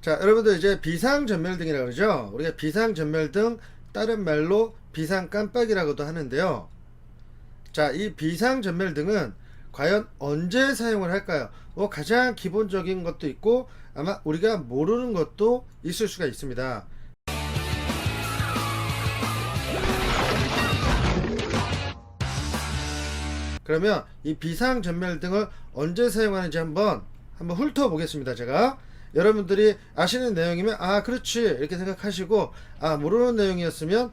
자, 여러분들 이제 비상전멸등이라고 그러죠. 우리가 비상전멸등, 다른 말로 비상깜빡이라고도 하는데요. 자, 이 비상전멸등은 과연 언제 사용을 할까요? 가장 기본적인 것도 있고 아마 우리가 모르는 것도 있을 수가 있습니다. 그러면 이 비상전멸등을 언제 사용하는지 한번 훑어보겠습니다. 제가 여러분들이 아시는 내용이면 그렇지 이렇게 생각하시고, 모르는 내용이었으면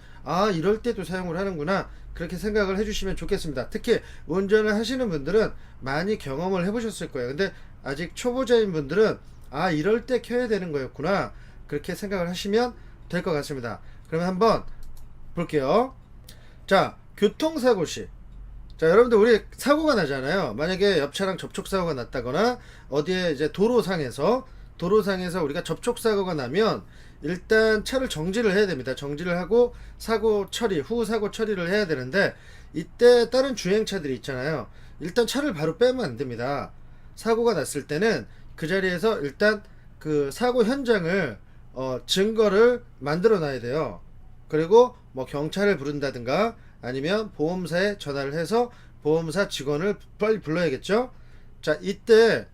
이럴 때도 사용을 하는구나 그렇게 생각을 해주시면 좋겠습니다. 특히 운전을 하시는 분들은 많이 경험을 해보셨을 거예요. 근데 아직 초보자인 분들은 이럴 때 켜야 되는 거였구나 그렇게 생각을 하시면 될 것 같습니다. 그러면 한번 볼게요. 자, 교통사고 시, 자, 여러분들 우리 사고가 나잖아요. 만약에 옆차랑 접촉사고가 났다거나 어디에 이제 도로상에서 우리가 접촉사고가 나면 일단 차를 정지를 해야 됩니다. 정지를 하고 후 사고 처리를 해야 되는데, 이때 다른 주행차들이 있잖아요. 일단 차를 바로 빼면 안 됩니다. 사고가 났을 때는 그 자리에서 일단 그 사고 현장을 증거를 만들어 놔야 돼요. 그리고 뭐 경찰을 부른다든가 아니면 보험사에 전화를 해서 보험사 직원을 빨리 불러야겠죠. 자, 이때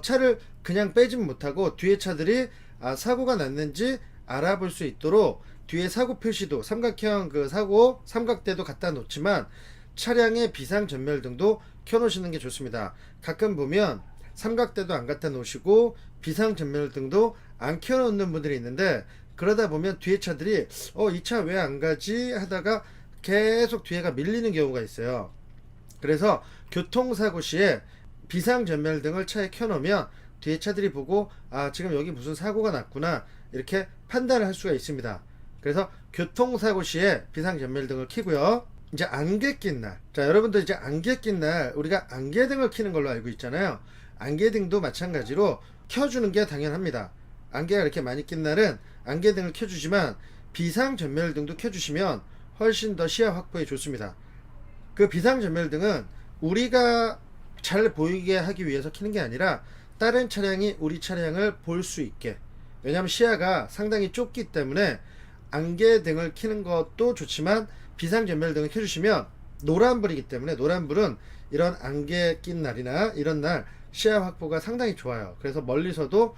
차를 그냥 빼진 못하고 뒤에 차들이 사고가 났는지 알아볼 수 있도록 뒤에 사고 표시도, 삼각형 그 사고 삼각대도 갖다 놓지만 차량의 비상전멸등도 켜놓으시는 게 좋습니다. 가끔 보면 삼각대도 안 갖다 놓으시고 비상전멸등도 안 켜놓는 분들이 있는데, 그러다 보면 뒤에 차들이 이 차 왜 안 가지 하다가 계속 뒤에가 밀리는 경우가 있어요. 그래서 교통사고 시에 비상전멸등을 차에 켜놓으면 뒤에 차들이 보고 지금 여기 무슨 사고가 났구나 이렇게 판단을 할 수가 있습니다. 그래서 교통사고 시에 비상전멸등을 켜고요. 이제 안개 낀 날, 자, 여러분들 이제 안개 낀 날 우리가 안개등을 켜는 걸로 알고 있잖아요. 안개등도 마찬가지로 켜주는 게 당연합니다. 안개가 이렇게 많이 낀 날은 안개등을 켜주지만 비상전멸등도 켜주시면 훨씬 더 시야 확보에 좋습니다. 그 비상전멸등은 우리가 잘 보이게 하기 위해서 켜는 게 아니라 다른 차량이 우리 차량을 볼 수 있게, 왜냐하면 시야가 상당히 좁기 때문에 안개등을 켜는 것도 좋지만 비상전멸등을 켜주시면 노란불이기 때문에, 노란불은 이런 안개 낀 날이나 이런 날 시야 확보가 상당히 좋아요. 그래서 멀리서도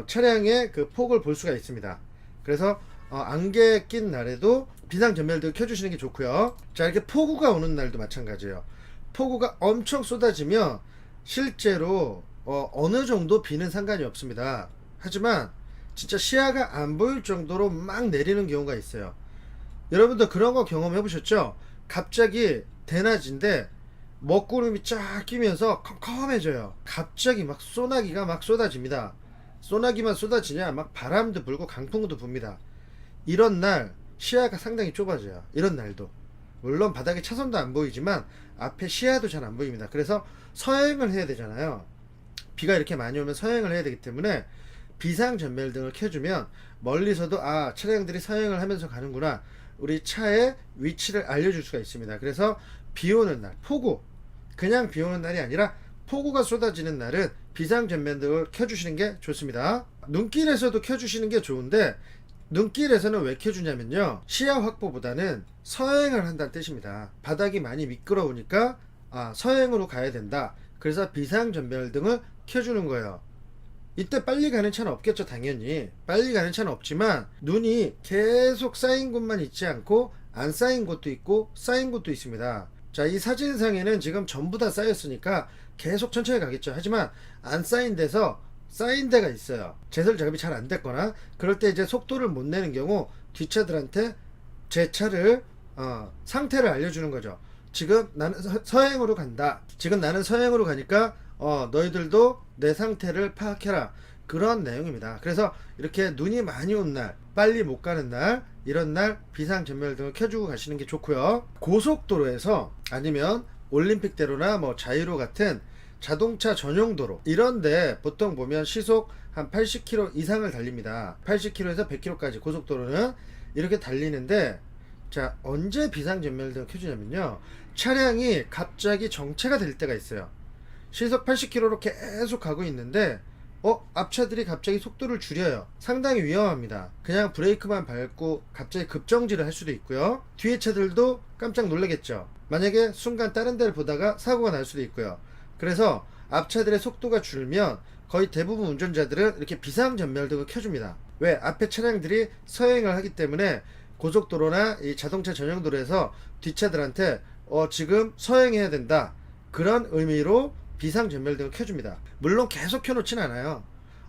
차량의 그 폭을 볼 수가 있습니다. 그래서 안개 낀 날에도 비상전멸등 켜주시는 게 좋고요. 자, 이렇게 폭우가 오는 날도 마찬가지예요. 폭우가 엄청 쏟아지면 실제로 어느 정도 비는 상관이 없습니다. 하지만 진짜 시야가 안 보일 정도로 막 내리는 경우가 있어요. 여러분들 그런 거 경험해 보셨죠? 갑자기 대낮인데 먹구름이 쫙 끼면서 컴컴해져요. 갑자기 막 소나기가 막 쏟아집니다. 소나기만 쏟아지냐, 막 바람도 불고 강풍도 붑니다. 이런 날 시야가 상당히 좁아져요. 이런 날도 물론 바닥에 차선도 안 보이지만 앞에 시야도 잘 안 보입니다. 그래서 서행을 해야 되잖아요. 비가 이렇게 많이 오면 서행을 해야 되기 때문에 비상전멸등을 켜주면 멀리서도 차량들이 서행을 하면서 가는구나, 우리 차의 위치를 알려줄 수가 있습니다. 그래서 비 오는 날, 폭우, 그냥 비 오는 날이 아니라 폭우가 쏟아지는 날은 비상전멸등을 켜주시는 게 좋습니다. 눈길에서도 켜주시는 게 좋은데, 눈길에서는 왜 켜주냐면요, 시야 확보보다는 서행을 한다는 뜻입니다. 바닥이 많이 미끄러우니까 서행으로 가야 된다. 그래서 비상전멸등을 켜주는 거예요. 이때 빨리 가는 차는 없겠죠. 당연히 빨리 가는 차는 없지만 눈이 계속 쌓인 곳만 있지 않고 안 쌓인 곳도 있고 쌓인 곳도 있습니다. 자, 이 사진상에는 지금 전부 다 쌓였으니까 계속 천천히 가겠죠. 하지만 안 쌓인 데서 쌓인 데가 있어요. 제설 작업이 잘 안 됐거나 그럴 때 이제 속도를 못 내는 경우 뒷차들한테 제 차를 상태를 알려주는 거죠. 지금 나는 서행으로 간다. 지금 나는 서행으로 가니까 너희들도 내 상태를 파악해라. 그런 내용입니다. 그래서 이렇게 눈이 많이 온 날, 빨리 못 가는 날, 이런 날 비상전멸등을 켜주고 가시는 게 좋고요. 고속도로에서 아니면 올림픽대로나 뭐 자유로 같은 자동차 전용 도로, 이런데 보통 보면 시속 한 80km 이상을 달립니다. 80km에서 100km까지 고속도로는 이렇게 달리는데, 자, 언제 비상전멸등을 켜주냐면요, 차량이 갑자기 정체가 될 때가 있어요. 시속 80km로 계속 가고 있는데 앞차들이 갑자기 속도를 줄여요. 상당히 위험합니다. 그냥 브레이크만 밟고 갑자기 급정지를 할 수도 있고요. 뒤에 차들도 깜짝 놀라겠죠. 만약에 순간 다른 데를 보다가 사고가 날 수도 있고요. 그래서 앞차들의 속도가 줄면 거의 대부분 운전자들은 이렇게 비상전멸등을 켜줍니다. 왜? 앞에 차량들이 서행을 하기 때문에 고속도로나 이 자동차 전용도로에서 뒷차들한테 지금 서행해야 된다, 그런 의미로 비상전멸등을 켜줍니다. 물론 계속 켜놓진 않아요.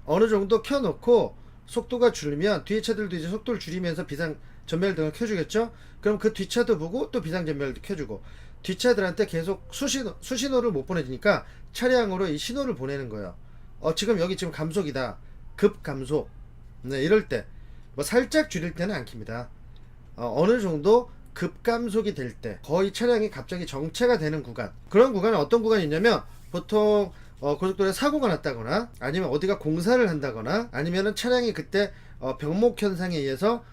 어느 정도 켜놓고 속도가 줄면 뒤에 차들도 이제 속도를 줄이면서 비상전멸등을 켜주겠죠. 그럼 그 뒷차도 보고 또 비상전멸도 켜주고, 뒷차들한테 계속 수신호를 못 보내주니까 차량으로 이 신호를 보내는 거예요. 지금 여기 지금 감속이다, 급감속. 네, 이럴 때 뭐 살짝 줄일 때는 안 킵니다. 어느 정도 급감속이 될 때, 거의 차량이 갑자기 정체가 되는 구간, 그런 구간은 어떤 구간이 있냐면, 보통 고속도로에 사고가 났다거나 아니면 어디가 공사를 한다거나 아니면은 차량이 그때 병목 현상에 의해서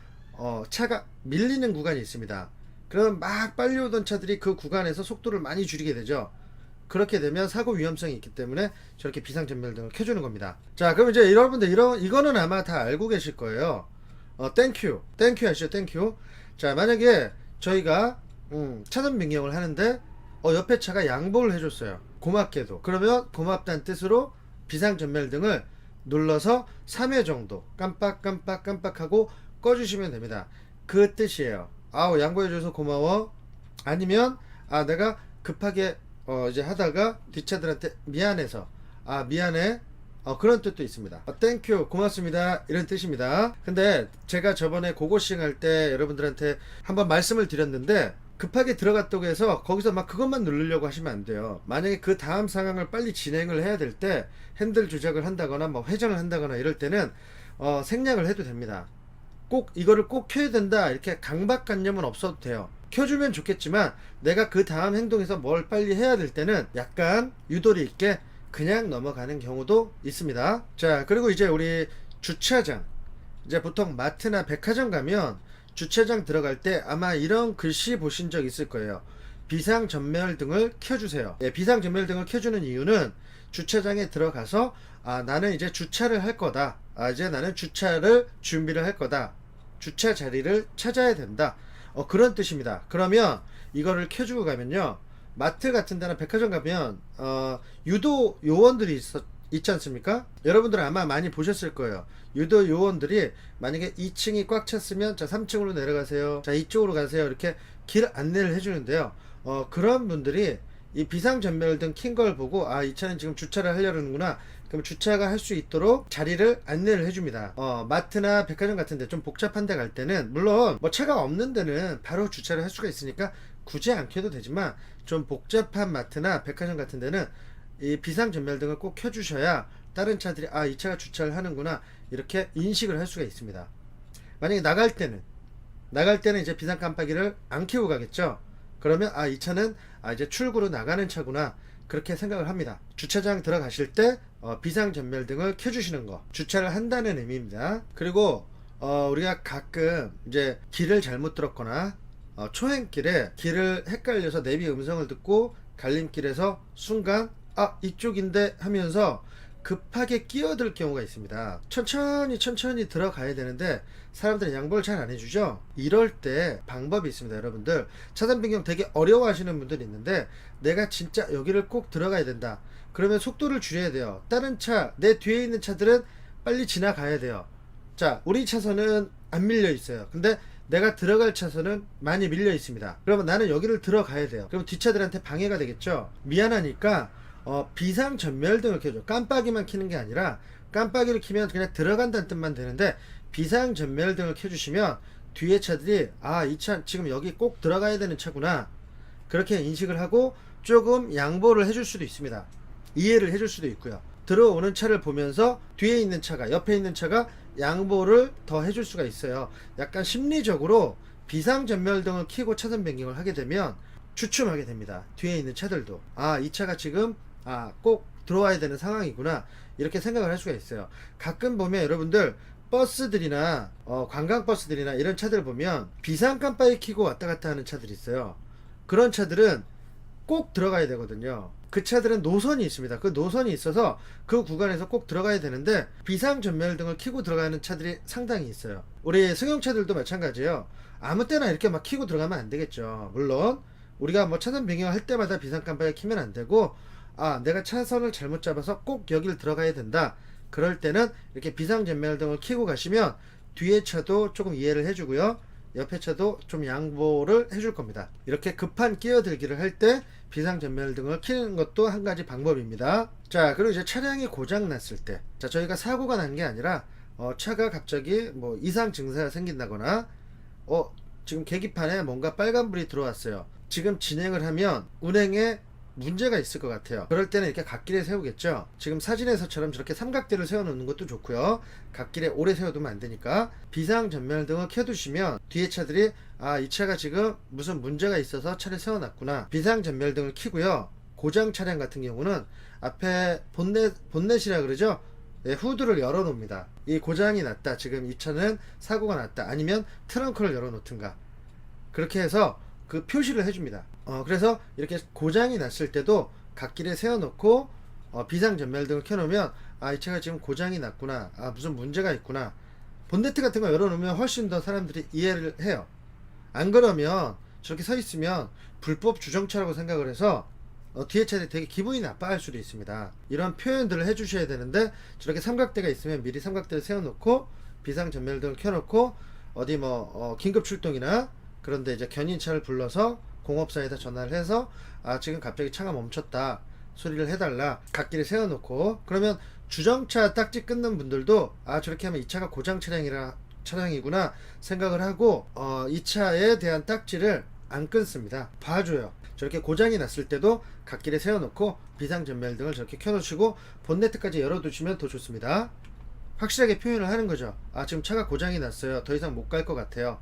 차가 밀리는 구간이 있습니다. 그럼 막 빨리 오던 차들이 그 구간에서 속도를 많이 줄이게 되죠. 그렇게 되면 사고 위험성이 있기 때문에 저렇게 비상전멸등을 켜주는 겁니다. 자, 그럼 이제 여러분들 이거는 아마 다 알고 계실 거예요. 땡큐 아시죠? 땡큐. 자, 만약에 저희가 차선 변경을 하는데 옆에 차가 양보를 해줬어요. 고맙게도. 그러면 고맙다는 뜻으로 비상전멸등을 눌러서 3회 정도 깜빡하고 꺼주시면 됩니다. 그 뜻이에요. 양보해줘서 고마워. 아니면 내가 급하게 이제 하다가 뒷차들한테 미안해서 미안해, 그런 뜻도 있습니다. 땡큐, 고맙습니다, 이런 뜻입니다. 근데 제가 저번에 고고싱 할 때 여러분들한테 한번 말씀을 드렸는데, 급하게 들어갔다고 해서 거기서 막 그것만 누르려고 하시면 안 돼요. 만약에 그 다음 상황을 빨리 진행을 해야 될 때 핸들 조작을 한다거나 뭐 회전을 한다거나 이럴 때는 생략을 해도 됩니다. 꼭 이거를 꼭 켜야 된다, 이렇게 강박관념은 없어도 돼요. 켜주면 좋겠지만 내가 그 다음 행동에서 뭘 빨리 해야 될 때는 약간 유도리 있게 그냥 넘어가는 경우도 있습니다. 자, 그리고 이제 우리 주차장, 이제 보통 마트나 백화점 가면 주차장 들어갈 때 아마 이런 글씨 보신 적 있을 거예요. 비상전멸등을 켜주세요. 비상전멸등을 켜주는 이유는 주차장에 들어가서 나는 이제 주차를 할 거다, 이제 나는 주차를 준비를 할 거다, 주차 자리를 찾아야 된다, 그런 뜻입니다. 그러면 이거를 켜주고 가면요, 마트 같은 데나 백화점 가면 유도 요원들이 있지 않습니까? 여러분들은 아마 많이 보셨을 거예요. 유도 요원들이 만약에 2층이 꽉 찼으면 자 3층으로 내려가세요, 자 이쪽으로 가세요, 이렇게 길 안내를 해주는데요. 그런 분들이 이 비상전멸등 킨 걸 보고 이 차는 지금 주차를 하려는구나, 그럼 주차가 할 수 있도록 자리를 안내를 해줍니다. 마트나 백화점 같은 데 좀 복잡한 데 갈 때는, 물론 뭐 차가 없는 데는 바로 주차를 할 수가 있으니까 굳이 안 켜도 되지만, 좀 복잡한 마트나 백화점 같은 데는 이 비상전멸등을 꼭 켜주셔야 다른 차들이 이 차가 주차를 하는구나, 이렇게 인식을 할 수가 있습니다. 만약에 나갈 때는 이제 비상 깜빡이를 안 켜고 가겠죠. 그러면 이 차는 이제 출구로 나가는 차구나, 그렇게 생각을 합니다. 주차장 들어가실 때 비상전멸등을 켜주시는 거, 주차를 한다는 의미입니다. 그리고 우리가 가끔 이제 길을 잘못 들었거나 초행길에 길을 헷갈려서 내비 음성을 듣고 갈림길에서 순간 이쪽인데 하면서 급하게 끼어들 경우가 있습니다. 천천히 들어가야 되는데 사람들이 양보를 잘 안 해주죠. 이럴 때 방법이 있습니다. 여러분들 차선 변경 되게 어려워하시는 분들이 있는데, 내가 진짜 여기를 꼭 들어가야 된다, 그러면 속도를 줄여야 돼요. 다른 차, 내 뒤에 있는 차들은 빨리 지나가야 돼요. 자, 우리 차선은 안 밀려 있어요. 근데 내가 들어갈 차선은 많이 밀려 있습니다. 그러면 나는 여기를 들어가야 돼요. 그럼 뒷차들한테 방해가 되겠죠. 미안하니까 비상전멸등을 켜줘. 깜빡이만 켜는 게 아니라, 깜빡이를 켜면 그냥 들어간다는 뜻만 되는데, 비상전멸등을 켜주시면 뒤에 차들이 이 차 지금 여기 꼭 들어가야 되는 차구나, 그렇게 인식을 하고 조금 양보를 해줄 수도 있습니다. 이해를 해줄 수도 있고요. 들어오는 차를 보면서 뒤에 있는 차가, 옆에 있는 차가 양보를 더 해줄 수가 있어요. 약간 심리적으로 비상전멸등을 켜고 차선 변경을 하게 되면 주춤하게 됩니다. 뒤에 있는 차들도 이 차가 지금 꼭 들어와야 되는 상황이구나, 이렇게 생각을 할 수가 있어요. 가끔 보면 여러분들 버스들이나 관광버스들이나 이런 차들 보면 비상 깜빡이 켜고 왔다 갔다 하는 차들이 있어요. 그런 차들은 꼭 들어가야 되거든요. 그 차들은 노선이 있습니다. 그 노선이 있어서 그 구간에서 꼭 들어가야 되는데 비상전멸등을 켜고 들어가는 차들이 상당히 있어요. 우리 승용차들도 마찬가지예요. 아무 때나 이렇게 막 켜고 들어가면 안 되겠죠. 물론 우리가 뭐 차선 변경할 때마다 비상 깜빡이 켜면 안 되고, 아 내가 차선을 잘못 잡아서 꼭 여기를 들어가야 된다, 그럴 때는 이렇게 비상전멸등을 켜고 가시면 뒤에 차도 조금 이해를 해주고요, 옆에 차도 좀 양보를 해줄 겁니다. 이렇게 급한 끼어들기를 할 때 비상전멸등을 켜는 것도 한 가지 방법입니다. 자, 그리고 이제 차량이 고장 났을 때, 자 저희가 사고가 난 게 아니라 차가 갑자기 뭐 이상 증세가 생긴다거나 지금 계기판에 뭔가 빨간불이 들어왔어요. 지금 진행을 하면 운행에 문제가 있을 것 같아요. 그럴 때는 이렇게 갓길에 세우겠죠. 지금 사진에서처럼 저렇게 삼각대를 세워놓는 것도 좋고요. 갓길에 오래 세워두면 안 되니까 비상전멸등을 켜두시면 뒤에 차들이 이 차가 지금 무슨 문제가 있어서 차를 세워놨구나. 비상전멸등을 켜고요. 고장 차량 같은 경우는 앞에 본넷이라 그러죠. 네, 후드를 열어놓습니다. 이 고장이 났다, 지금 이 차는 사고가 났다, 아니면 트렁크를 열어놓든가 그렇게 해서 그 표시를 해줍니다. 그래서 이렇게 고장이 났을 때도 갓길에 세워놓고 비상전멸등을 켜놓으면 이 차가 지금 고장이 났구나, 무슨 문제가 있구나. 본네트 같은 거 열어놓으면 훨씬 더 사람들이 이해를 해요. 안 그러면 저렇게 서 있으면 불법 주정차라고 생각을 해서 뒤에 차들이 되게 기분이 나빠할 수도 있습니다. 이런 표현들을 해주셔야 되는데, 저렇게 삼각대가 있으면 미리 삼각대를 세워놓고 비상전멸등을 켜놓고 어디 뭐 긴급 출동이나 그런데 이제 견인차를 불러서 공업사에다 전화를 해서 지금 갑자기 차가 멈췄다, 소리를 해달라, 갓길에 세워놓고, 그러면 주정차 딱지 끊는 분들도 저렇게 하면 이 차가 고장 차량이구나 생각을 하고 이 차에 대한 딱지를 안 끊습니다. 봐줘요. 저렇게 고장이 났을 때도 갓길에 세워놓고 비상전멸등을 저렇게 켜놓으시고 본네트까지 열어두시면 더 좋습니다. 확실하게 표현을 하는 거죠. 지금 차가 고장이 났어요, 더 이상 못 갈 것 같아요.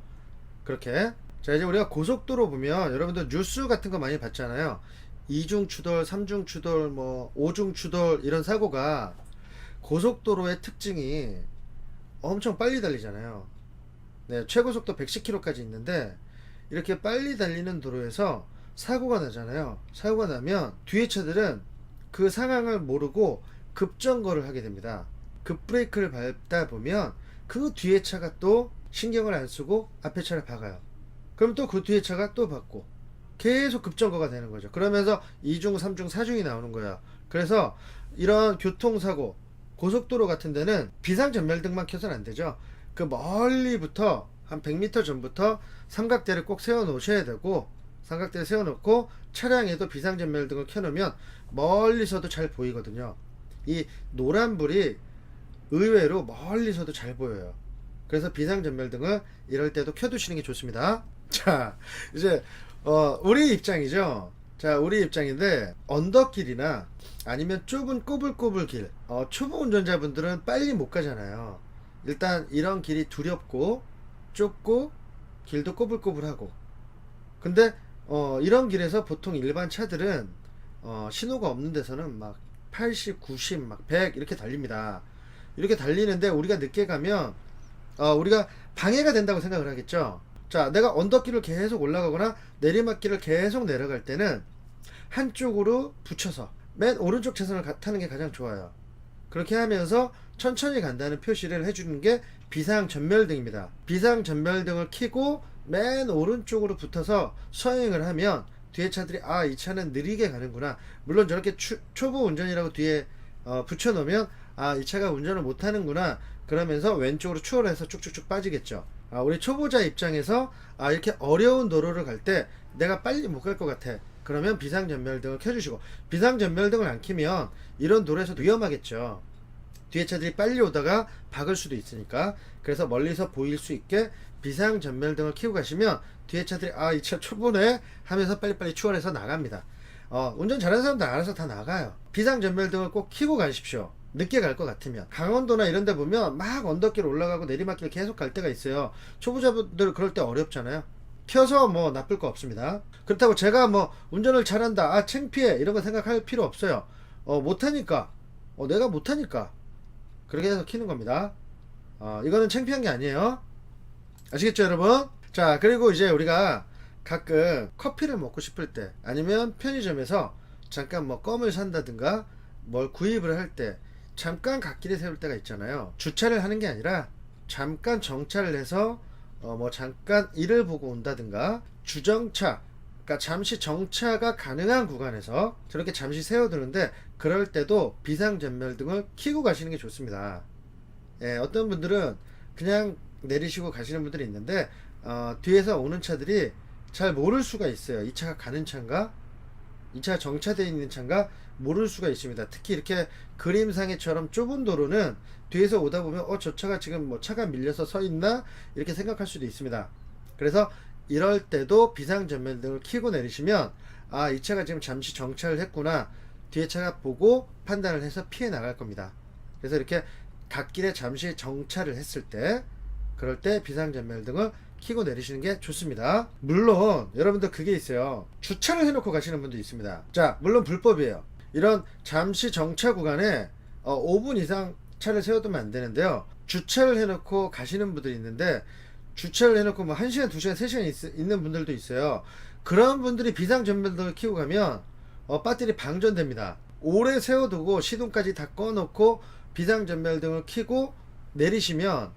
그렇게. 자, 이제 우리가 고속도로 보면 여러분들 뉴스 같은 거 많이 봤잖아요. 2중 추돌, 3중 추돌, 뭐 5중 추돌, 이런 사고가 고속도로의 특징이 엄청 빨리 달리잖아요. 네, 최고속도 110km까지 있는데 이렇게 빨리 달리는 도로에서 사고가 나잖아요. 사고가 나면 뒤에 차들은 그 상황을 모르고 급정거를 하게 됩니다. 급브레이크를 밟다 보면 그 뒤에 차가 또 신경을 안 쓰고 앞에 차를 박아요. 그럼 또 그 뒤에 차가 또 박고 계속 급정거가 되는 거죠. 그러면서 2중, 3중, 4중이 나오는 거예요. 그래서 이런 교통사고, 고속도로 같은 데는 비상전멸등만 켜서는 안 되죠. 그 멀리부터 한 100m 전부터 삼각대를 꼭 세워 놓으셔야 되고, 삼각대를 세워 놓고 차량에도 비상전멸등을 켜놓으면 멀리서도 잘 보이거든요. 이 노란불이 의외로 멀리서도 잘 보여요. 그래서 비상전멸등을 이럴 때도 켜두시는 게 좋습니다. 자, 이제 우리 입장이죠. 자, 우리 입장인데 언덕길이나 아니면 좁은 꼬불꼬불 길, 초보 운전자분들은 빨리 못 가잖아요. 일단 이런 길이 두렵고 좁고 길도 꼬불꼬불하고, 근데 이런 길에서 보통 일반 차들은 신호가 없는 데서는 막 80, 90, 막 100 이렇게 달립니다. 이렇게 달리는데 우리가 늦게 가면 우리가 방해가 된다고 생각을 하겠죠. 자, 내가 언덕길을 계속 올라가거나 내리막길을 계속 내려갈 때는 한쪽으로 붙여서 맨 오른쪽 차선을 타는 게 가장 좋아요. 그렇게 하면서 천천히 간다는 표시를 해주는 게 비상전멸등입니다. 비상전멸등을 켜고 맨 오른쪽으로 붙어서 서행을 하면 뒤에 차들이 이 차는 느리게 가는구나. 물론 저렇게 초보 운전이라고 뒤에 붙여놓으면 이 차가 운전을 못하는구나, 그러면서 왼쪽으로 추월해서 쭉쭉쭉 빠지겠죠. 우리 초보자 입장에서 이렇게 어려운 도로를 갈 때 내가 빨리 못 갈 것 같아, 그러면 비상전멸등을 켜주시고, 비상전멸등을 안 켜면 이런 도로에서 위험하겠죠. 뒤에 차들이 빨리 오다가 박을 수도 있으니까. 그래서 멀리서 보일 수 있게 비상전멸등을 켜고 가시면 뒤에 차들이 이 차 초보네 하면서 빨리빨리 추월해서 나갑니다. 운전 잘하는 사람들 알아서 다 나가요. 비상전멸등을 꼭 켜고 가십시오. 늦게 갈 것 같으면. 강원도나 이런 데 보면 막 언덕길 올라가고 내리막길 계속 갈 때가 있어요. 초보자분들 그럴 때 어렵잖아요. 켜서 뭐 나쁠 거 없습니다. 그렇다고 제가 뭐 운전을 잘한다, 창피해, 이런 거 생각할 필요 없어요. 못하니까, 내가 못하니까 그렇게 해서 켜는 겁니다. 이거는 창피한 게 아니에요. 아시겠죠, 여러분? 자, 그리고 이제 우리가 가끔 커피를 먹고 싶을 때, 아니면 편의점에서 잠깐 뭐 껌을 산다든가 뭘 구입을 할 때 잠깐 갓길에 세울 때가 있잖아요. 주차를 하는 게 아니라 잠깐 정차를 해서 뭐 잠깐 일을 보고 온다든가 주정차, 그러니까 잠시 정차가 가능한 구간에서 저렇게 잠시 세워두는데, 그럴 때도 비상전멸등을 켜고 가시는 게 좋습니다. 예, 어떤 분들은 그냥 내리시고 가시는 분들이 있는데 뒤에서 오는 차들이 잘 모를 수가 있어요. 이 차가 가는 차인가, 이 차가 정차되어 있는 차인가 모를 수가 있습니다. 특히 이렇게 그림상에처럼 좁은 도로는 뒤에서 오다 보면 저 차가 지금 뭐 차가 밀려서 서 있나 이렇게 생각할 수도 있습니다. 그래서 이럴 때도 비상전면등을 켜고 내리시면 이 차가 지금 잠시 정차를 했구나, 뒤에 차가 보고 판단을 해서 피해 나갈 겁니다. 그래서 이렇게 갓길에 잠시 정차를 했을 때, 그럴 때 비상전멸등을 켜고 내리시는 게 좋습니다. 물론 여러분들 그게 있어요. 주차를 해놓고 가시는 분도 있습니다. 자, 물론 불법이에요. 이런 잠시 정차 구간에 5분 이상 차를 세워두면 안 되는데요. 주차를 해놓고 가시는 분들이 있는데, 주차를 해놓고 뭐 1시간, 2시간, 3시간 있는 분들도 있어요. 그런 분들이 비상전멸등을 켜고 가면 배터리 방전됩니다. 오래 세워두고 시동까지 다 꺼놓고 비상전멸등을 켜고 내리시면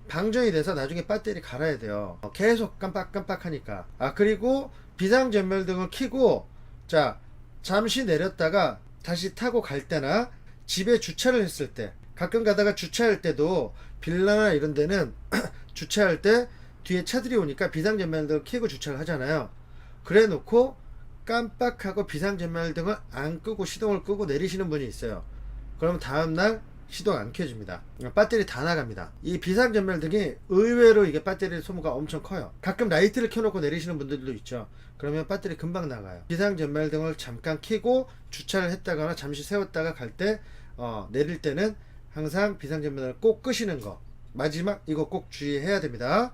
방전이 돼서 나중에 배터리 갈아야 돼요. 계속 깜빡깜빡 하니까. 그리고 비상전멸등을 켜고 자 잠시 내렸다가 다시 타고 갈 때나 집에 주차를 했을 때, 가끔 가다가 주차할 때도 빌라나 이런 데는 주차할 때 뒤에 차들이 오니까 비상전멸등을 켜고 주차를 하잖아요. 그래 놓고 깜빡하고 비상전멸등을 안 끄고 시동을 끄고 내리시는 분이 있어요. 그러면 다음날 시동 안 켜집니다. 배터리 다 나갑니다. 이 비상전멸등이 의외로 이게 배터리 소모가 엄청 커요. 가끔 라이트를 켜놓고 내리시는 분들도 있죠. 그러면 배터리 금방 나가요. 비상전멸등을 잠깐 켜고 주차를 했다거나 잠시 세웠다가 갈 때 내릴 때는 항상 비상전멸등을 꼭 끄시는 거, 마지막 이거 꼭 주의해야 됩니다.